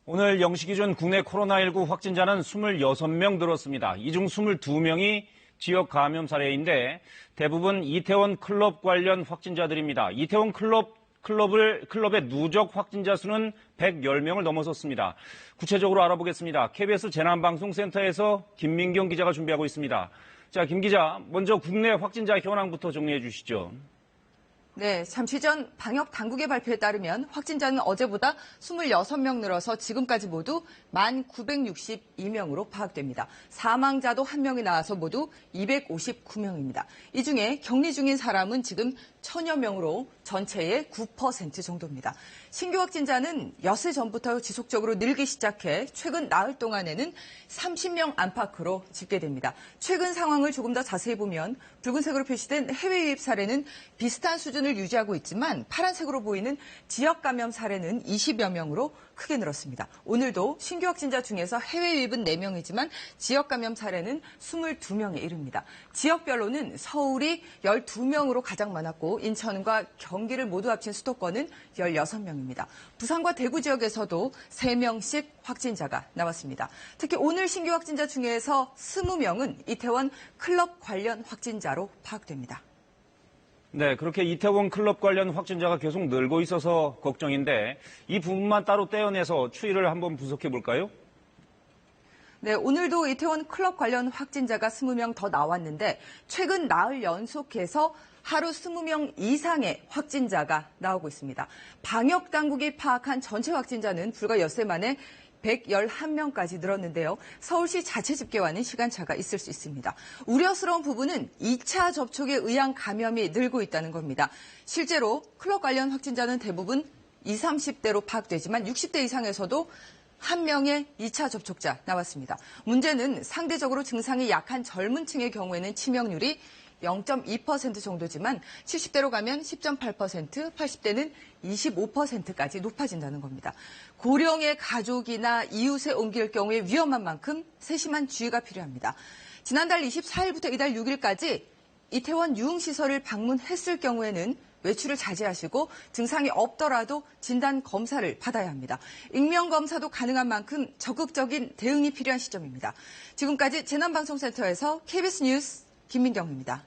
오늘 0시 기준 국내 코로나19 확진자는 26명 늘었습니다. 이 중 22명이 지역 감염 사례인데 대부분 이태원 클럽 관련 확진자들입니다. 이태원 클럽의 누적 확진자 수는 110명을 넘어섰습니다. 구체적으로 알아보겠습니다. KBS 재난방송센터에서 김민경 기자가 준비하고 있습니다. 자, 김 기자, 먼저 국내 확진자 현황부터 정리해 주시죠. 네, 잠시 전 방역 당국의 발표에 따르면 확진자는 어제보다 26명 늘어서 지금까지 모두 1,962명으로 파악됩니다. 사망자도 1명이 나와서 모두 259명입니다. 이 중에 격리 중인 사람은 지금 1,000여 명으로 전체의 9% 정도입니다. 신규 확진자는 엿새 전부터 지속적으로 늘기 시작해 최근 나흘 동안에는 30명 안팎으로 집계됩니다. 최근 상황을 조금 더 자세히 보면 붉은색으로 표시된 해외 유입 사례는 비슷한 수준을 유지하고 있지만 파란색으로 보이는 지역 감염 사례는 20여 명으로 크게 늘었습니다. 오늘도 신규 확진자 중에서 해외 유입은 4명이지만 지역 감염 사례는 22명에 이릅니다. 지역별로는 서울이 12명으로 가장 많았고 인천과 경기를 모두 합친 수도권은 16명입니다. 부산과 대구 지역에서도 3명씩 확진자가 나왔습니다. 특히 오늘 신규 확진자 중에서 20명은 이태원 클럽 관련 확진자로 파악됩니다. 네, 그렇게 이태원 클럽 관련 확진자가 계속 늘고 있어서 걱정인데 이 부분만 따로 떼어내서 추이를 한번 분석해 볼까요? 네, 오늘도 이태원 클럽 관련 확진자가 20명 더 나왔는데 최근 나흘 연속해서 하루 20명 이상의 확진자가 나오고 있습니다. 방역 당국이 파악한 전체 확진자는 불과 엿새 만에 111명까지 늘었는데요. 서울시 자체 집계와는 시간차가 있을 수 있습니다. 우려스러운 부분은 2차 접촉에 의한 감염이 늘고 있다는 겁니다. 실제로 클럽 관련 확진자는 대부분 20, 30대로 파악되지만 60대 이상에서도 1명의 2차 접촉자 나왔습니다. 문제는 상대적으로 증상이 약한 젊은 층의 경우에는 치명률이 0.2% 정도지만 70대로 가면 10.8%, 80대는 25%까지 높아진다는 겁니다. 고령의 가족이나 이웃에 옮길 경우에 위험한 만큼 세심한 주의가 필요합니다. 지난달 24일부터 이달 6일까지 이태원 유흥시설을 방문했을 경우에는 외출을 자제하시고 증상이 없더라도 진단 검사를 받아야 합니다. 익명 검사도 가능한 만큼 적극적인 대응이 필요한 시점입니다. 지금까지 재난방송센터에서 KBS 뉴스 김민경입니다.